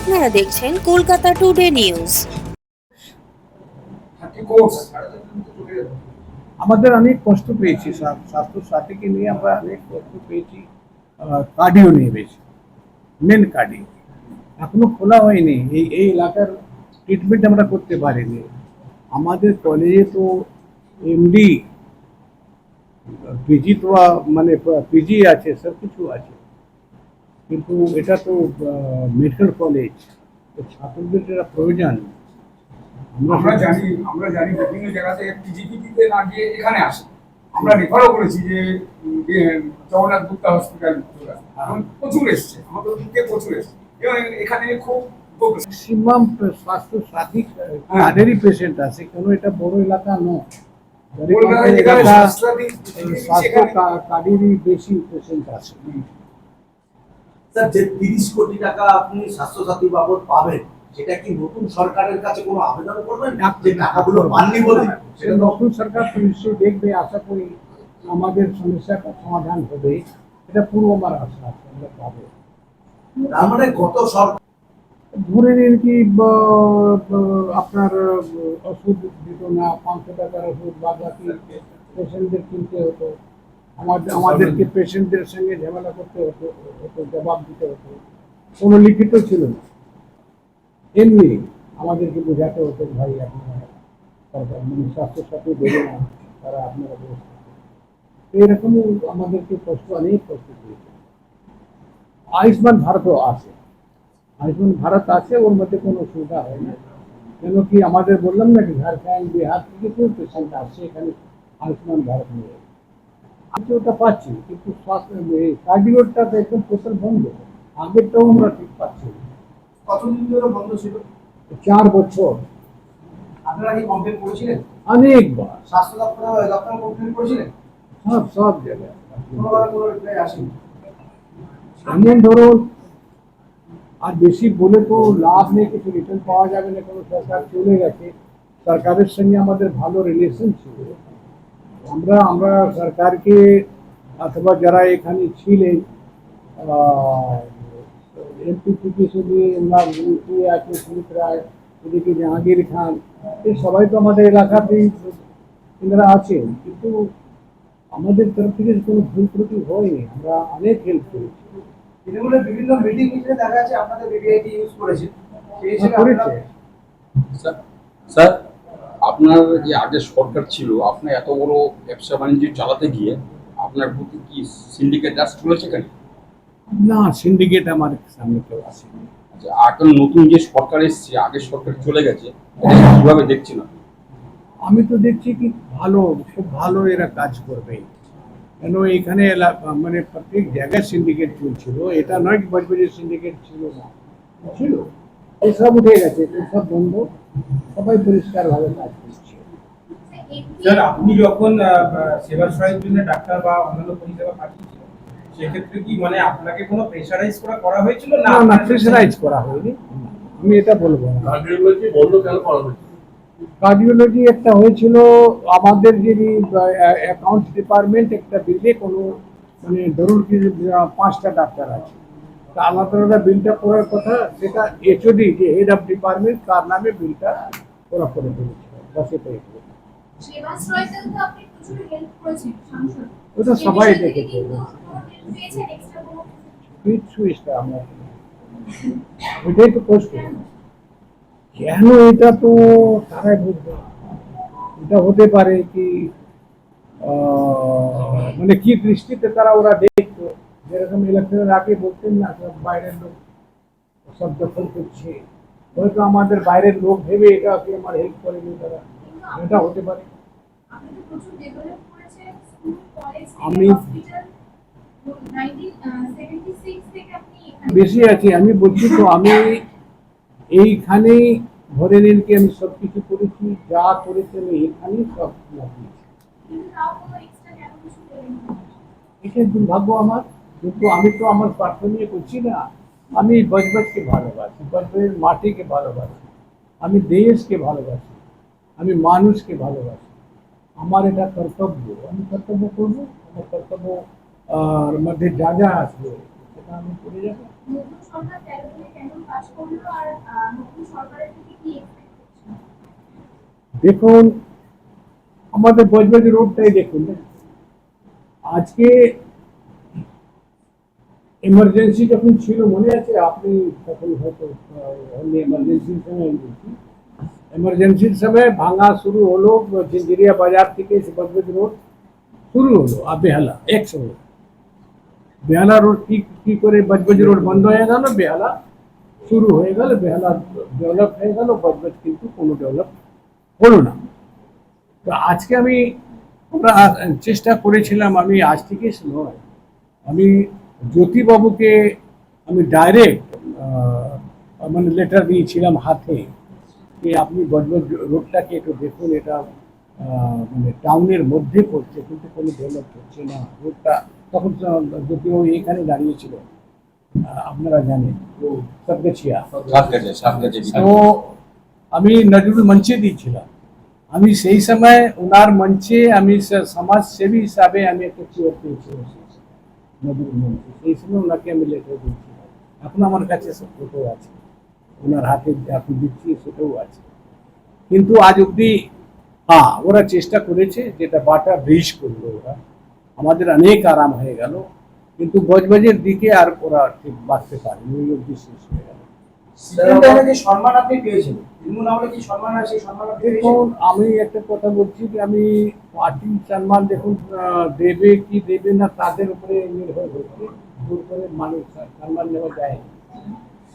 আপনারা দেখছেন Kolkata today news. আমাদের অনেক কষ্ট পেয়েছি, স্বাস্থ্য সাথীকে নিয়ে আমরা অনেক কষ্ট পেয়েছি। কার্ডিও নিয়ে বেশি, মেন কার্ডিও এখনো খোলা হয়নি। এই এলাকার ট্রিটমেন্ট আমরা করতে পারিনি। আমাদের কলেজে তো এমডি পিজি তো মানে পিজি আছে, সব কিছু আছে, কিন্তু এটা তো মেডিকেল কলেজ, তো ছাত্রদের যেটা প্রয়োজন আমরা জানি বিভিন্ন জায়গা থেকে পিজিপিতে না গিয়ে এখানে আসে। আমরা রেফারও করেছি যে জগন্নাথ গুপ্তা হসপিটাল প্রচুর এসছে, আমাদের দিকে প্রচুর এসছে এবং এখানে খুব ম্যাক্সিমাম স্বাস্থ্য সাথী কার্ডেরই পেশেন্ট আছে, কোনো এটা বড় এলাকা নয়। স্বাস্থ্য কার্ডেরই বেশি পেশেন্ট আছে। স্যার, যে 30 কোটি টাকা আপনি স্বাস্থ্যসাথী বাবদ পাবেন, সেটা কি নতুন সরকারের কাছে কোনো আবেদন করবেন যে টাকাগুলো পাননি বলে? সেটা নতুন সরকার তো নিশ্চয়ই দেখবে, আশা করি আমাদের সমস্যাটা সমাধান হবে, এটা পুরো আমার আশা আছে আমরা পাবো। তার মানে গত সরকার ধরে নিন কি আপনার ওষুধ দিত না, 500 টাকার ওষুধ বাদ বাকি পেশেন্টদের কিনতে হতো, আমাদেরকে পেশেন্টদের সঙ্গে ঝামেলা করতে হতো, জবাব দিতে হতো, কোনো লিখিত ছিল না, এমনি আমাদেরকে বোঝাতে হতো ভাই আপনারা সরকার মানে স্বাস্থ্যসাথী দেবে না, তারা আপনারা ব্যবস্থা এরকমই আমাদেরকে অনেক কষ্ট দিয়েছে। আয়ুষ্মান ভারতও আছে, আয়ুষ্মান ভারত আছে, ওর মধ্যে কোনো অসুবিধা হয় না। কেন কি আমাদের বললাম না কি ঝাড়খণ্ড বিহার থেকে কেউ পেশেন্ট আসছে এখানে আয়ুষ্মান ভারত নিয়ে, আমি ওটা পাচ্ছি, কিন্তু কার্ডিওটা একদম টোটাল বন্ধ। আগেরটাও আমরা ঠিক পাচ্ছি। কতদিন ধরে বন্ধ ছিল? 4 বছর। আপনারা কি কমপ্লেন করেছিলেন? অনেকবার স্বাস্থ্য দপ্তর কমপ্লেন করেছিলেন? সব জায়গায় কোনো রিপ্লাই আসেনি। এমন ধরুন, আর বেশি বলে তো লাভ নেই, কিছু রিটার্ন পাওয়া যাবে না, কোনো সরকার চলে গেছে, সরকারের সঙ্গে আমাদের ভালো রিলেশন ছিল। আমরা সরকারকে অথবা যারা এখানে ছিলেন এমপি থেকে শুধু আছে, সুমিত রায়, এদিকে জাহাঙ্গীর খান, এই সবাই তো আমাদের এলাকাতেই এনারা আছেন, কিন্তু আমাদের তরফ থেকে কোনো ভুল ত্রুটি হয়নি, আমরা অনেক হেল্প করেছি। তৃণমূলের বিভিন্ন মিটিং মিটিংয়ে দেখা যাচ্ছে আপনাদের ভিভিআইটি ইউজ করেছে, সেই হিসেবে করেছে। স্যার, আপনার যে আগের সরকার ছিল, আপনার এত বড় ব্যবসা বাণিজ্য চালাতে গিয়ে আপনার প্রতি কি সিন্ডিকেট রাজ চলেছে কেন? না, সিন্ডিকেট আমার সামনে কেউ আসেনি। আচ্ছা, এখন নতুন যে সরকার এসছে, আগের সরকার চলে গেছে, এটা কিভাবে দেখছেন আপনি? আমি তো দেখছি কি ভালো, খুব ভালো এরা কাজ করবে, কেন এখানে মানে প্রত্যেক জায়গায় সিন্ডিকেট চলছিল, এটা নয় কি বজবজের সিন্ডিকেট ছিল না, ছিল, এসব উঠে গেছে, সব বন্ধ, সবাই পরিষ্কারভাবে কাজ করছে। স্যার, আপনি যখন সেবা সহায়তার জন্য ডাক্তার বা অন্যান্য পরিষেবা পাঠিয়েছিলেন, সেক্ষেত্রে কি মানে আপনাকে কোনো প্রেশারাইজ করা হয়েছিল? না না, প্রেশারাইজ করা হয়নি, আমি এটা বলবো না। কার্ডিওলজি বন্ধ কেন করা হয়েছে? কার্ডিওলজি একটা হয়েছিল, আমাদের যিনি অ্যাকাউন্টস ডিপার্টমেন্ট, একটা বিলে কোনো মানে ধরুন কি 5টা ডাক্তার আছে, তা আলাদা বিলটা করার কথা, সেটা এইচওডি যে হেড অফ ডিপার্টমেন্ট, তার নামে বিলটা ওরা করে ফেলেছিল, বসে পেয়ে ওটা সবাই দেখেছে, কিছু আমরা ওইটাই তো কষ্ট। কেন এটা তো তারাই বুঝবে, এটা হতে পারে কি মানে কি দৃষ্টিতে তারা ওরা দেখতো, যেরকম ইলেকশনের আগে বলতেন না সব বাইরের লোক সব দখল করছে, হয়তো আমাদের বাইরের লোক ভেবে এটা কি আমার হেল্প করেনি তারা, এটা হতে পারে। আমি বেশি আছি, আমি বলছি তো, আমি এইখানেই ধরে নিন কি আমি সব কিছু করেছি, যা করেছি আমি এখানেই সব লাগিয়েছি, এটা দুর্ভাগ্য আমার, কিন্তু আমি তো আমার স্বার্থ নিয়ে করছি না, আমি বজবজকে ভালোবাসি, বজবজের মাটিকে ভালোবাসি, আমি দেশকে ভালোবাসি, আমি মানুষকে ভালোবাসি, আমার এটা কর্তব্য, আমি কর্তব্য করবো, আমার কর্তব্য মধ্যে যা যা আসবে সেটা আমি করে যাবো। নতুন সরকার 13 দিনে কেমন কাজ করলো আর নতুন সরকারের থেকে কি এক্সপেক্ট করছেন? দেখুন, আমাদের বজবজ রোডটাই দেখুন না। আজকে এমার্জেন্সি যখন ছিল মনে আছে, আপনি তখন হয়তো এমার্জেন্সির সময় আমি বলছি, এমার্জেন্সির সময় ভাঙা শুরু হলো ঝিঞ্ঝিরিয়া বাজার থেকে বজবজ রোড শুরু হলো, আর বেহালা একসঙ্গে। বেহালা রোড কি করে বজবজ রোড বন্ধ হয়ে গেল, বেহালা শুরু হয়ে গেল, বেহালা ডেভেলপ হয়ে গেল, বজবজ কিন্তু কোনো ডেভেলপ হলো না। তো আজকে আমরা চেষ্টা করেছিলাম, আমি আজ থেকে নয়, আমি জ্যোতিবাবুকে আমি ডাইরেক্ট মানে লেটার দিয়েছিলাম হাতে, যে আপনি বজবজ রোডটাকে একটু দেখুন, এটা মানে টাউনের মধ্যে পড়ছে কিন্তু কোনো ডেভেলপ হচ্ছে না রোডটা। তখন জ্যোতিবাবু এখানে দাঁড়িয়েছিল, আপনারা জানেন, সবগেছিয়া। তো আমি নজরুল মঞ্চে দিয়েছিলাম, আমি সেই সময় ওনার মঞ্চে আমি সমাজসেবী হিসাবে আমি একটা চেয়ার পেয়েছিলাম নজরুল মঞ্চে, সেই সময় ওনাকে আমি লেটার দিয়েছিলাম। এখন আমার কাছে সব ফটো আছে, ওনার হাতে এখন দিচ্ছি সেটাও আছে। কিন্তু আজ অব্দি হ্যাঁ, ওরা চেষ্টা করেছে, যেটা বাটা ব্রিজ করলো ওরা, আমাদের অনেক আরাম হয়ে গেল, কিন্তু বজবজের দিকে আর ওরা ঠিক বাঁচতে পারেনি, ওই অব্দি শেষ হয়ে গেল। যে সম্মান আপনি পেয়েছেন, তৃণমূল আমলে কি সম্মান আছে, সেই সম্মান আপনি পেয়েছেন? দেখুন, আমি একটা কথা বলছি যে আমি পার্টি সম্মান দেখুন দেবে কি দেবে না তাদের উপরে নির্ভর করছে, জোর করে মানুষ সম্মান নেওয়া যায় না।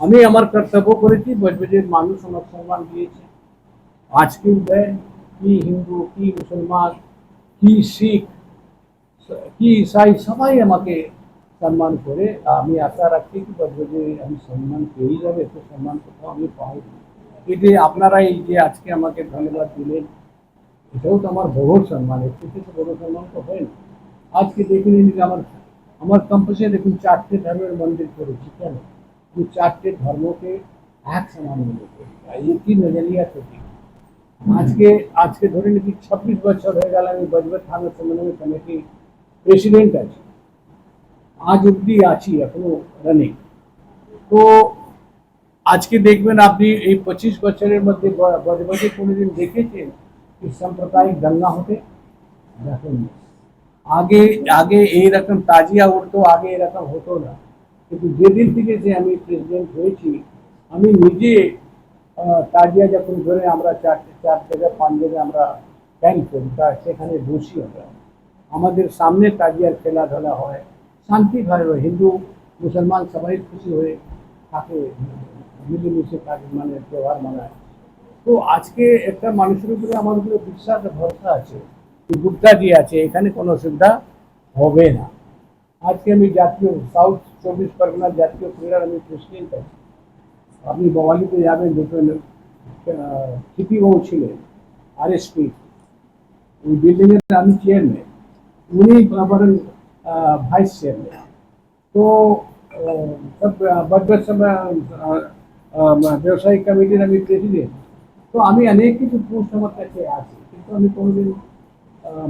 আমি আমার কর্তব্য করেছি, বজবজের মানুষ আমার সম্মান দিয়েছে। আজকে দেয় কি হিন্দু, কি মুসলমান, কি শিখ, কি ইসাই, সবাই আমাকে সম্মান করে। আমি আশা রাখছি কি বজবজে আমি সম্মান পেয়েই যাবে, তো সম্মান কোথাও আমি পাই। এই যে আপনারা এই যে আজকে আমাকে ধন্যবাদ দিলেন, এটাও তো আমার বড় সম্মান, এর থেকে তো বড় সম্মান তো হয় না। আজকে দেখে নিন যে আমার ক্যাম্পাসে দেখুন 4টে ধর্মের মন্দির করেছি, কেন? আমি 4টে ধর্মকে এক সমান মনে করি, একই নজরিয়া থেকে। আজকে ধরে নাকি 26 বছর হয়ে গেল আমি বজবজ থানা সমন্বয় কমিটি প্রেসিডেন্ট আছি, আজ অব্দি আছি এখনো রানিং। তো আজকে দেখবেন আপনি এই 25 বছরের মধ্যে বজবজে কোনোদিন দেখেছেন কি সাম্প্রদায়িক দাঙ্গা হতে? দেখেন, আগে আগে এইরকম তাজিয়া উঠতো, আগে এরকম হতো না। কিন্তু যেদিন থেকে যে আমি প্রেসিডেন্ট হয়েছি, আমি নিজে তাজিয়া যখন ধরে আমরা 4 জায়গায় 5 জায়গায় আমরা ক্যাম্প করি, তা সেখানে বসি আমরা, আমাদের সামনে তাজিয়ার খেলাধুলা হয়, শান্তিভাবে হিন্দু মুসলমান সবাই খুশি হয়ে থাকে, মিলেমিশে থাকে, মানে ব্যবহার মানায়। তো আজকে একটা মানুষের উপরে আমার উপরে বিশ্বাস ভরসা আছে, গুপ্তা জি আছে, এখানে কোনো অসুবিধা হবে না। আজকে আমি জাতীয় সাউথ 24 পরগনার জাতীয় ক্রীড়ার আমি প্রেসিডেন্ট আছি। আপনি বওয়ালিতে যাবেন, দেখবেন সিপিবাবু ছিলেন RSP, ওই বিল্ডিংয়ের আমি চেয়ারম্যান, উনি বলেন ভাইস চেয়ারম্যান। তো সব বজবজ ব্যবসায়িক কমিটির আমি প্রেসিডেন্ট। তো আমি অনেক কিছু পোস্ট আমার কাছে আছে, কিন্তু আমি কোনোদিন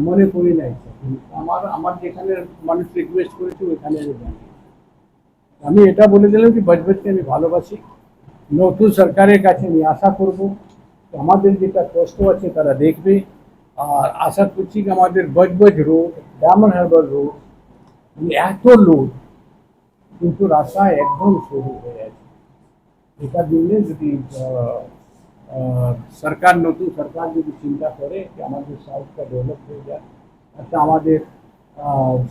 মনে করি নাই। আমার যেখানে মানুষ রিকোয়েস্ট করেছে ওইখানে আমি জানি। আমি এটা বলে দিলাম কি বজবজকে আমি ভালোবাসি। নতুন সরকারের কাছে আমি আশা করব আমাদের যেটা কষ্ট আছে তারা দেখবে, আর আশা করছি কি আমাদের Budge Budge road, diamond Harbour road, এত লোড কিন্তু রাস্তা একদম শুরু হয়ে আছে। এটা দিলে যদি সরকার, নতুন সরকার যদি চিন্তা করে যে আমাদের সাউথটা ডেভেলপ হয়ে যায়, আচ্ছা আমাদের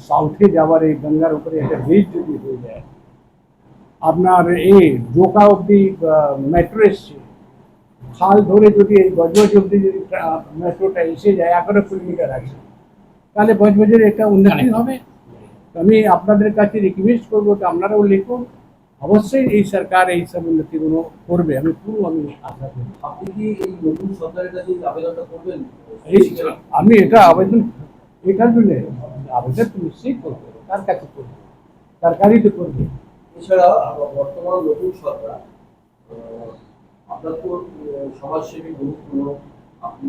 সাউথে যাওয়ার এই গঙ্গার উপরে একটা ব্রিজ যদি হয়ে যায়, আপনার এই জোকা অব্দি মেট্রো এসছে, খাল ধরে যদি এই বজবজ অব্দি যদি মেট্রোটা এসে যায় 11 কিলোমিটার আছে, তাহলে বজবজের একটা উন্নতি হবে। আমি আপনাদের কাছে রিকোয়েস্ট করবো যে আপনারাও লিখুন, অবশ্যই এই সরকার এই সব উন্নতিগুলো করবে, আমি আশা করি। আপনি কি এই নতুন সরকারের কাছে এই আবেদনটা করবেন? আমি এটা আবেদন এটার জন্য আবেদন তো নিশ্চয়ই করবো, তার কাছে করবো, সরকারই তো করবে। এছাড়া বর্তমান নতুন সরকার আপনার তো সমাজসেবী গুরুত্বপূর্ণ, আপনি